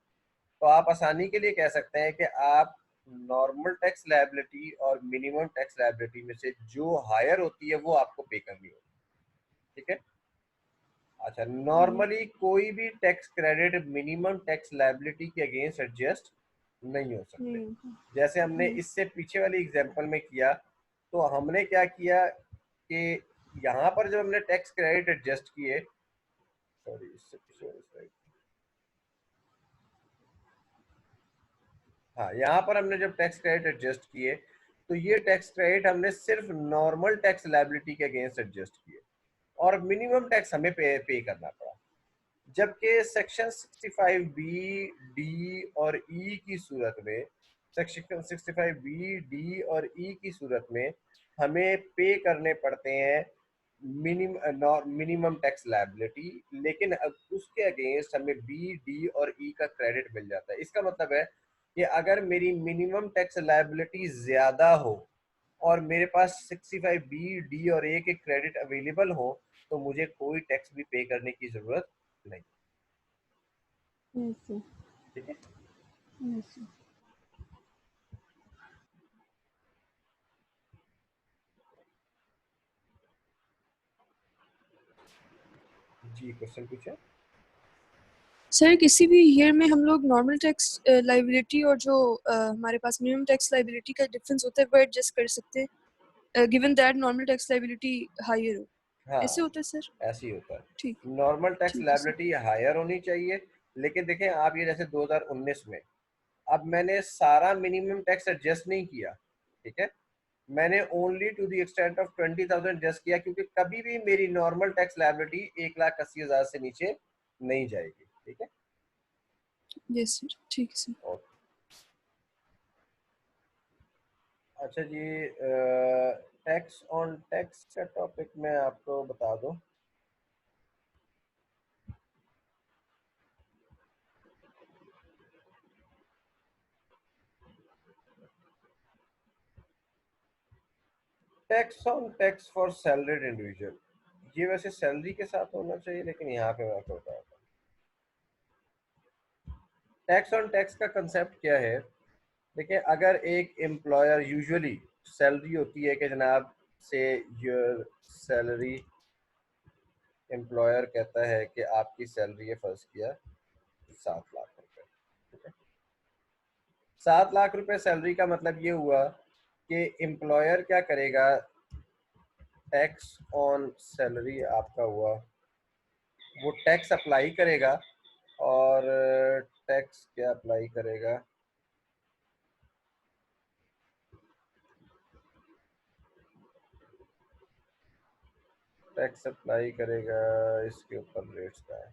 तो आप आसानी के लिए कह सकते हैं कि आप नॉर्मल टैक्स लायबिलिटी और मिनिमम टैक्स लायबिलिटी में से जो हायर होती है वो आपको पे करनी होगी। ठीक है। अच्छा, नॉर्मली कोई भी tax credit minimum tax liability के अगेंस्ट एडजस्ट नहीं हो सकते। नहीं। जैसे हमने इससे पीछे वाली एग्जांपल में किया, तो हमने क्या किया कि यहाँ पर जब हमने टैक्स क्रेडिट एडजस्ट किए, सॉरी इससे पीछे वाली slide। हाँ, यहाँ पर हमने जब टैक्स क्रेडिट एडजस्ट किए तो ये टैक्स क्रेडिट हमने सिर्फ नॉर्मल टैक्स लायबिलिटी के अगेंस्ट एडजस्ट किए और मिनिमम टैक्स हमें पे करना पड़ा। जबकि सेक्शन 65 बी, डी और ई की सूरत में, सेक्शन 65 बी, डी और ई की सूरत में हमें पे करने पड़ते हैं मिनिमम टैक्स लायबिलिटी, लेकिन अब उसके अगेंस्ट हमें बी, डी और ई का क्रेडिट मिल जाता है। इसका मतलब है कि अगर मेरी मिनिमम टैक्स लायबिलिटी ज्यादा हो और मेरे पास 65 बी, डी और ए के क्रेडिट अवेलेबल हो तो मुझे कोई टैक्स भी पे करने की जरूरत नहीं। Yes sir. ठीक है। Yes sir. जी, क्वेश्चन पूछे। सर किसी भी ईयर में हम लोग नॉर्मल टैक्स लाइबिलिटी और जो हमारे पास मिनिमम टैक्स लाइबिलिटी का डिफरेंस होता है वो एडजस्ट कर सकते हैं, given that normal tax liability higher हो। हाँ, ऐसे होता है सर? ऐसे ही होता है। ठीक नॉर्मल टैक्स ठीक है सर। लायबिलिटी हायर होनी चाहिए, लेकिन देखें आप ये जैसे 2019 में अब मैंने सारा मिनिमम टैक्स एडजस्ट नहीं किया। ठीक है, मैंने only to the extent of 20,000 adjust किया, क्योंकि कभी भी मेरी नॉर्मल टैक्स लायबिलिटी 1,80,000 से नीचे नहीं जाएगी। ठीक है। यस सर, ठीक है सर। ओके। अच्छा जी, टैक्स ऑन टैक्स का टॉपिक मैं आपको बता दूं। Tax on tax for salaried individual, ये वैसे सैलरी के साथ होना चाहिए, लेकिन यहाँ पे मैं आपको बताता हूँ। टैक्स ऑन टैक्स का कंसेप्ट क्या है? देखिए, अगर एक एम्प्लॉयर, यूजुअली सैलरी होती है कि जनाब से योर सैलरी, एम्प्लॉयर कहता है कि आपकी सैलरी है फर्ज किया 7 लाख रुपए। ठीक है, 7 लाख रुपए सैलरी का मतलब ये हुआ कि एम्प्लॉयर क्या करेगा, टैक्स ऑन सैलरी आपका हुआ, वो टैक्स अप्लाई करेगा। और टैक्स क्या अप्लाई करेगा? टैक्स अप्लाई करेगा इसके ऊपर रेट्स का है।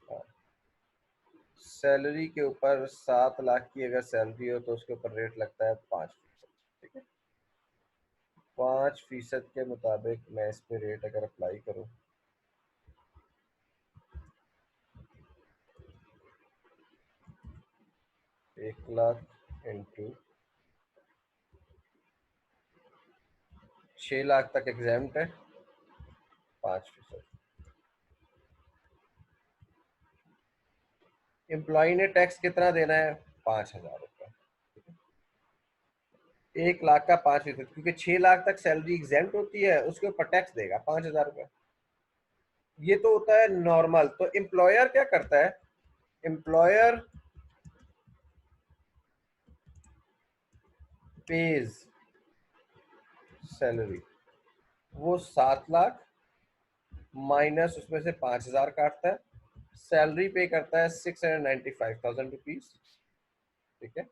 हाँ, सैलरी के ऊपर 7 लाख की अगर सैलरी हो तो उसके ऊपर रेट लगता है 5%। ठीक है, 5% के मुताबिक मैं इस पे रेट अगर अप्लाई करूँ 1 लाख इंटू 6 लाख तक एग्जाम्प्ट है 5%। एम्प्लॉय ने टैक्स कितना देना है? 5,000 रुपये। 1 लाख का 5%, क्योंकि 6 लाख तक सैलरी एग्जाम्प्ट होती है, उसके ऊपर टैक्स देगा 5,000 रुपये। ये तो होता है नॉर्मल। तो एम्प्लॉयर क्या करता है? एम्प्लॉयर पेज सैलरी, वो 7 लाख माइनस उसमें से 5,000 काटता है, सैलरी पे करता है 695,000 रुपीज। ठीक है,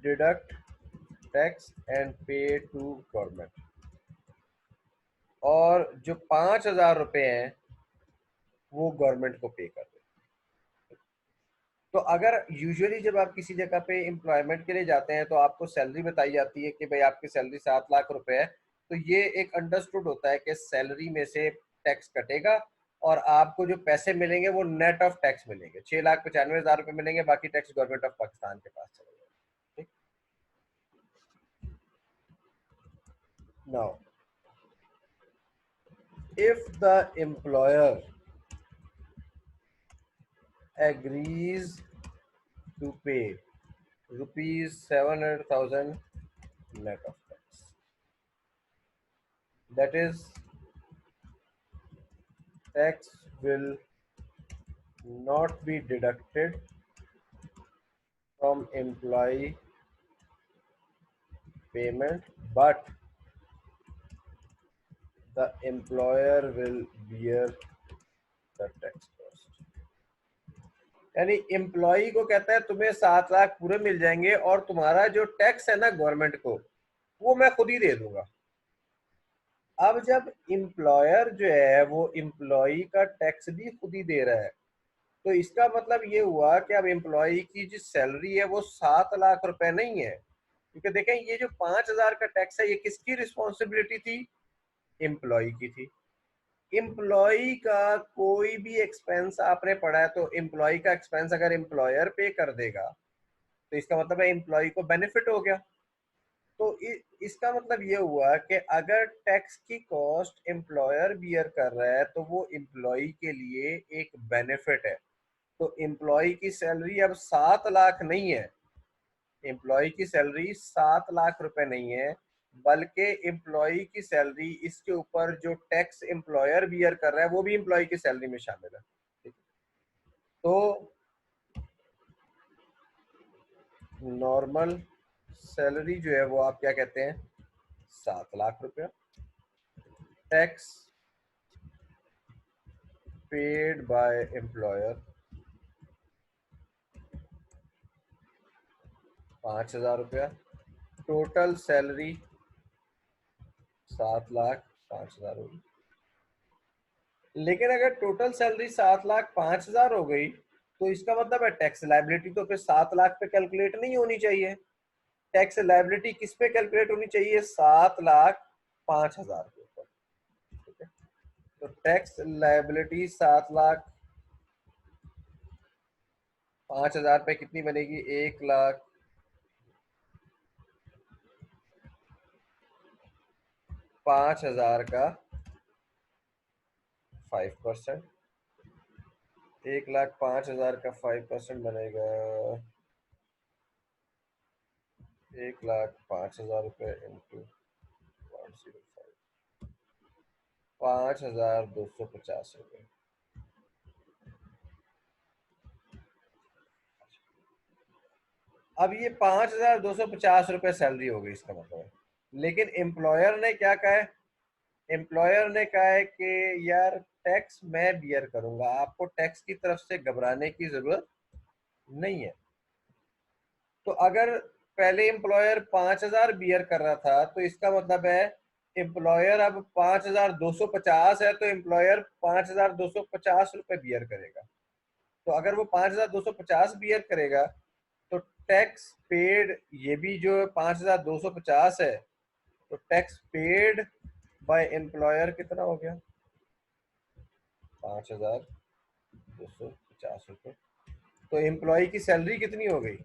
डिडक्ट टैक्स एंड पे टू गवर्नमेंट। और जो 5,000 रुपए हैं वो गवर्नमेंट को पे कर दे। तो अगर यूजुअली जब आप किसी जगह पे एम्प्लॉयमेंट के लिए जाते हैं तो आपको सैलरी बताई जाती है कि भाई आपकी सैलरी 7 लाख रुपए है, तो ये एक अंडरस्टूड होता है कि सैलरी में से टैक्स कटेगा और आपको जो पैसे मिलेंगे वो नेट ऑफ टैक्स मिलेंगे। 6,95,000 रुपए मिलेंगे, बाकी टैक्स गवर्नमेंट ऑफ पाकिस्तान के पास चलेगा। ठीक, now if the employer agrees to pay rupees 700,000 net of tax, that is, tax will not be deducted from employee payment, but the employer will bear the tax cost। यानी एम्प्लॉय को कहता है तुम्हें 7 लाख पूरे मिल जाएंगे और तुम्हारा जो टैक्स है ना गवर्नमेंट को, वो मैं खुद ही दे दूंगा। अब जब एम्प्लॉयर जो है वो एम्प्लॉय का टैक्स भी खुद ही दे रहा है, तो इसका मतलब ये हुआ कि अब एम्प्लॉय की जो सैलरी है वो 7 लाख रुपए नहीं है, क्योंकि देखें ये जो 5,000 का टैक्स है ये किसकी रिस्पॉन्सिबिलिटी थी? एम्प्लॉय की थी। एम्प्लॉय का कोई भी एक्सपेंस आपने पढ़ा है तो एम्प्लॉय का एक्सपेंस अगर एम्प्लॉयर पे कर देगा तो इसका मतलब है एम्प्लॉय को बेनिफिट हो गया। तो इसका मतलब ये हुआ कि अगर टैक्स की कॉस्ट एम्प्लॉयर बियर कर रहा है तो वो एम्प्लॉय के लिए एक बेनिफिट है। तो एम्प्लॉय की सैलरी अब 7 लाख नहीं है, एम्प्लॉय की सैलरी 7 लाख रुपए नहीं है, बल्कि एम्प्लॉय की सैलरी, इसके ऊपर जो टैक्स एम्प्लॉयर बियर कर रहा है वो भी एम्प्लॉय की सैलरी में शामिल है। ठीक है, तो नॉर्मल सैलरी जो है वो आप क्या कहते हैं? 7 लाख रुपया। टैक्स पेड बाय एम्प्लॉयर 5,000 रुपया। टोटल सैलरी 7 लाख 5,000 होगी। लेकिन अगर टोटल सैलरी 7 लाख 5,000 हो गई तो इसका मतलब है टैक्स लायबिलिटी तो फिर 7 लाख पे कैलकुलेट नहीं होनी चाहिए। टैक्स लायबिलिटी किस पे कैलकुलेट होनी चाहिए? 7 लाख 5,000 के ऊपर। ठीक है, तो टैक्स लायबिलिटी 7 लाख 5,000 पे कितनी बनेगी? 1 लाख 5,000 का 5%। 1 लाख 5,000 का 5% बनेगा 1 लाख 5,000 रुपये इंटू 105, 5,250 रुपये। अब ये 5,250 रुपये सैलरी हो गई इसका मतलब है। लेकिन एम्प्लॉयर ने क्या कहा है? एम्प्लॉयर ने कहा है कि यार टैक्स मैं बियर करूंगा, आपको टैक्स की तरफ से घबराने की जरूरत नहीं है। तो अगर पहले एम्प्लॉयर 5,000 बियर कर रहा था तो इसका मतलब है एम्प्लॉयर अब 5,250 है तो एम्प्लॉयर 5,250 रुपये बियर करेगा। तो अगर वो 5,250 बियर करेगा तो टैक्स पेड, ये भी जो 5,250 है, तो टैक्स पेड बाय एम्प्लॉयर कितना हो गया? 5,000 ₹7,250। तो एम्प्लॉय की सैलरी कितनी हो गई?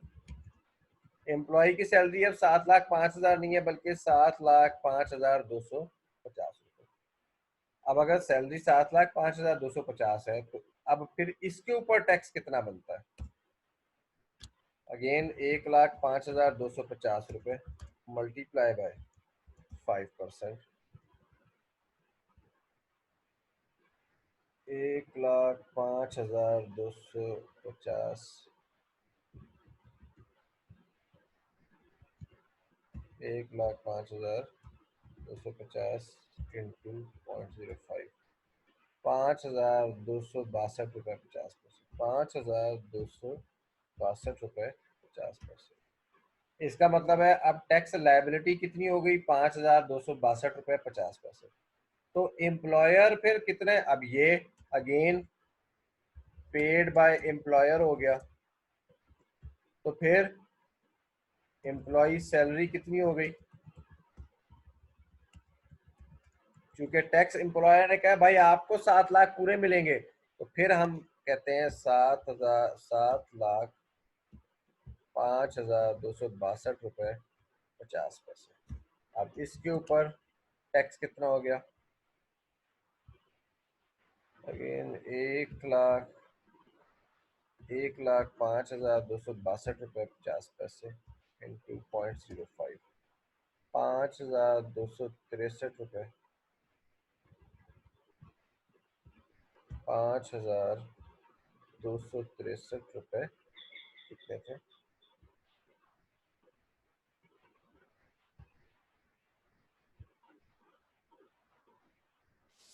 एम्प्लॉय की सैलरी अब 7,05,000 नहीं है बल्कि 7,05,250। अब अगर सैलरी 7,05,250 है तो अब फिर इसके ऊपर टैक्स कितना बनता है? Again 1,05,250 multiply by 5%, 1,05,250 1,05,250 into 0.05, 5,262.50, 5,262.50। इसका मतलब है अब टैक्स लायबिलिटी कितनी हो गई? 5,262.50। तो एम्प्लॉयर फिर कितने, अब ये अगेन पेड बाय एम्प्लॉयर हो गया, तो फिर एम्प्लॉय सैलरी कितनी हो गई? क्योंकि टैक्स एम्प्लॉयर ने कहा भाई आपको 7 लाख पूरे मिलेंगे, तो फिर हम कहते हैं 7,05,262.50। अब इसके ऊपर टैक्स कितना हो गया? अगेन 1,05,262.50 इंटू 0.05, 5,263 5,263 कितने थे?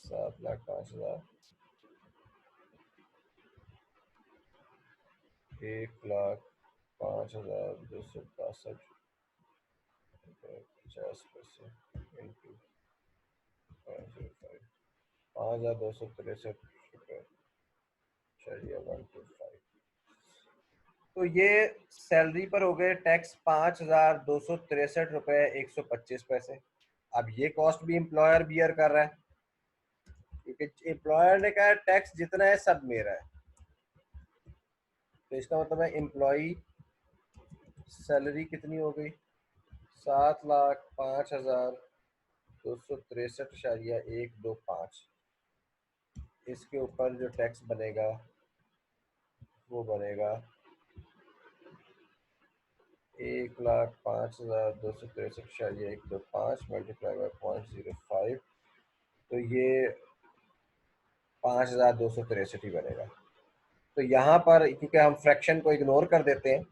7,05,000, 1,05,262.50 इंटू 0.05, 5,263.125। तो ये सैलरी पर हो गए टैक्स 5,263.125। अब ये कॉस्ट भी एम्प्लॉयर बियर कर रहा है क्योंकि एम्प्लॉयर ने कहा टैक्स जितना है सब मेरा है। तो इसका मतलब है एम्प्लॉई सैलरी कितनी हो गई? 7,05,263.125। इसके ऊपर जो टैक्स बनेगा वो बनेगा 1,05,263.125 मल्टीप्लाई बाय 0.05, तो ये 5,263 ही बनेगा। तो यहाँ पर क्योंकि हम फ्रैक्शन को इग्नोर कर देते हैं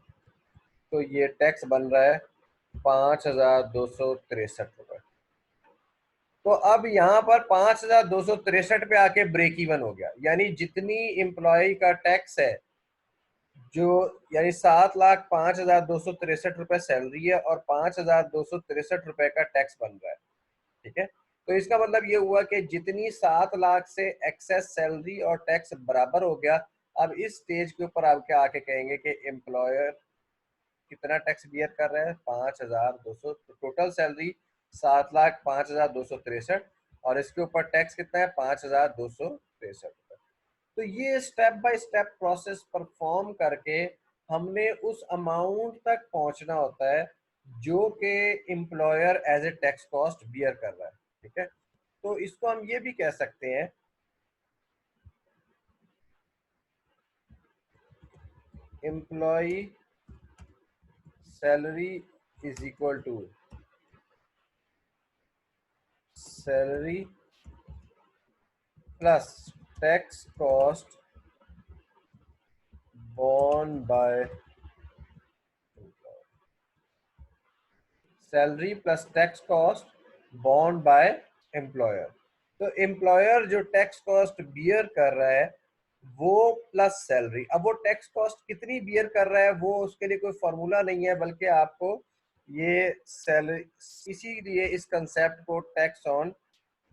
तो ये टैक्स बन रहा है 5,263 रुपये। तो अब यहाँ पर 5,263 पे आके ब्रेक इवन हो गया, यानी जितनी एम्प्लॉय का टैक्स है जो, यानी 7,05,263 सैलरी है और 5,263 का टैक्स बन रहा है। ठीक है, तो इसका मतलब ये हुआ कि जितनी 7 लाख से एक्सेस सैलरी और टैक्स बराबर हो गया। अब इस स्टेज के ऊपर आप क्या आके कहेंगे कि एम्प्लॉयर कितना टैक्स बियर कर रहा है? 5,200। टोटल सैलरी 7,05,263 और इसके ऊपर टैक्स कितना है? 5,263। तो ये step by step process perform करके हमने उस अमाउंट तक पहुंचना होता है जो कि employer as a tax cost bear कर रहा है। ठीक है, तो इसको हम ये भी कह सकते हैं employ salary is equal to salary plus tax cost borne by salary plus tax cost borne by employer. तो एम्प्लॉयर जो टैक्स कॉस्ट बियर कर रहा है वो प्लस सैलरी। अब वो टैक्स कॉस्ट कितनी बियर कर रहा है वो उसके लिए कोई फॉर्मूला नहीं है, बल्कि आपको ये सैलरी, इसीलिए इस कंसेप्ट को टैक्स ऑन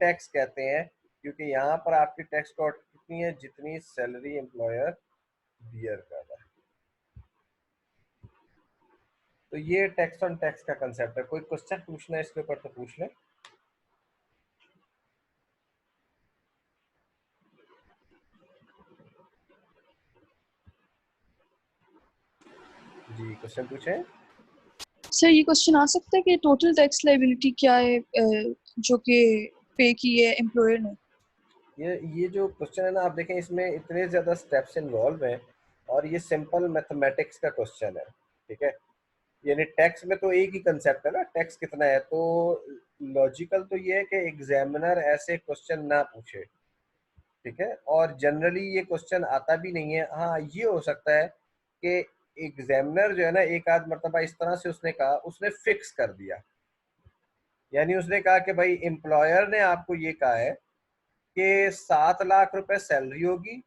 टैक्स कहते हैं, क्योंकि यहाँ पर आपकी टैक्स कॉस्ट कितनी है? जितनी सैलरी एम्प्लॉयर बियर कर रहा है। तो ये टैक्स ऑन टैक्स का कंसेप्ट है। कोई क्वेश्चन पूछना है इसके ऊपर तो पूछ ले। जी क्वेश्चन पूछें। सर ये क्वेश्चन आ सकता है कि टोटल टैक्स लायबिलिटी क्या है जो कि पे की है एम्प्लॉयर ने? ये जो क्वेश्चन है ना, आप देखें इसमें इतने ज़्यादा स्टेप्स इन्वॉल्व हैं और ये सिंपल मैथमेटिक्स का क्वेश्चन है, ठीक है। यानी टैक्स में तो एक ही कंसेप्ट है ना, टैक्स कितना है, तो लॉजिकल तो ये है कि एग्जामिनर ऐसे क्वेश्चन ना पूछे, ठीक है। और जनरली ये क्वेश्चन आता भी नहीं है। हाँ ये हो सकता है कि एग्जामिनर जो है ना, एक आध मरतबा इस तरह से उसने कहा, उसने फिक्स कर दिया, यानी उसने कहा कि भाई एम्प्लॉयर ने आपको ये कहा है कि 7 लाख रुपए सैलरी होगी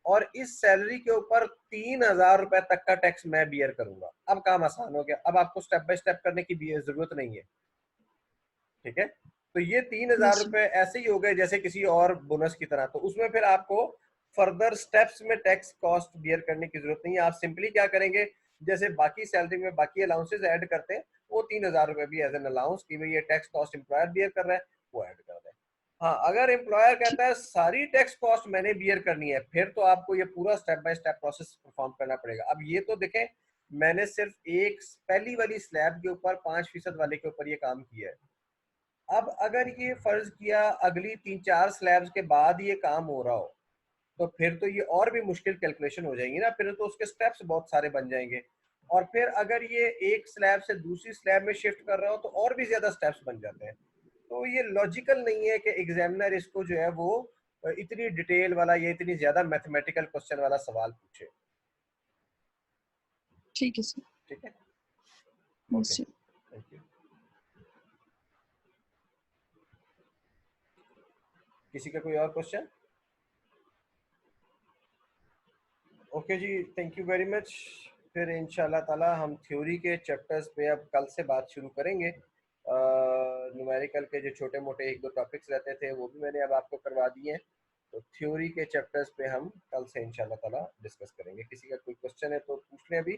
और इस सैलरी के ऊपर 3,000 रुपए तक का टैक्स मैं बियर करूंगा। अब काम आसान हो गया, अब आपको स्टेप बाय स्टेप करने की भी जरूरत नहीं है, ठीक है। तो ये 3,000 यस रुपए ऐसे ही हो गए जैसे किसी और बोनस की तरह, तो उसमें फिर आपको फर्दर स्टेप्स में टैक्स कॉस्ट बियर करने की जरूरत नहीं है। आप सिंपली क्या करेंगे, जैसे बाकी सैलरी में बाकी अलाउंसेस ऐड करते हैं, वो 3,000 रुपए भी एज एन अलाउंस की भाई ये टैक्स कॉस्ट एम्प्लॉयर बियर कर रहा है, वो ऐड कर दें। हाँ अगर एम्प्लॉयर कहता है सारी टैक्स कॉस्ट मैंने बियर करनी है, फिर तो आपको ये पूरा step by step process perform करना पड़ेगा। अब ये तो देखें, मैंने सिर्फ एक पहली वाली स्लैब के ऊपर 5% वाले के ऊपर ये काम किया है। अब अगर ये फर्ज किया अगली 3-4 स्लैब्स के बाद ये काम हो रहा हो, तो फिर तो ये और भी मुश्किल कैलकुलेशन हो जाएंगी ना, फिर तो उसके स्टेप्स बहुत सारे बन जाएंगे। और फिर अगर ये एक स्लैब से दूसरी स्लैब में शिफ्ट कर रहा हो तो और भी ज्यादा स्टेप्स बन जाते हैं। तो ये लॉजिकल नहीं है कि एग्जामिनर इसको जो है वो इतनी डिटेल वाला या इतनी ज्यादा मैथमेटिकल क्वेश्चन वाला सवाल पूछे, ठीक है सर। ठीक है। Yes okay, sir. Thank you. किसी का कोई और question? Okay ji, thank you very much. फिर इंशाल्लाह ताला हम थ्योरी के चैप्टर्स पे अब कल से बात शुरू करेंगे। न्यूमेरिकल के जो छोटे मोटे एक दो टॉपिक्स रहते थे वो भी मैंने अब आपको करवा दिए हैं, तो थ्योरी के चैप्टर्स पे हम कल से इंशाल्लाह ताला डिस्कस करेंगे। किसी का कोई क्वेश्चन है तो पूछ लें अभी।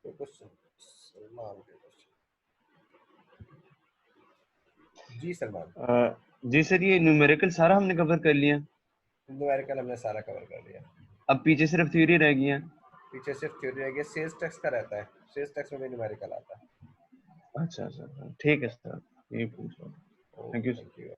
कोई क्वेश्चन? सलमान के क्वेश्चन। जी सलमान। जी सर, ये न्यूमेरिकल सारा हमने कवर कर लिया, न्यूमेरिकल हमने सारा कवर कर लिया, अब पीछे सिर्फ थ्योरी रह गई है। पीछे सिर्फ थ्योरी रह गई। सेल्स टैक्स का रहता है, सेल्स टैक्स में भी न्यूमेरिकल आता है। अच्छा अच्छा, ठीक है सर, यही पूछ रहा हूँ। Thank okay, you sir. Thank you.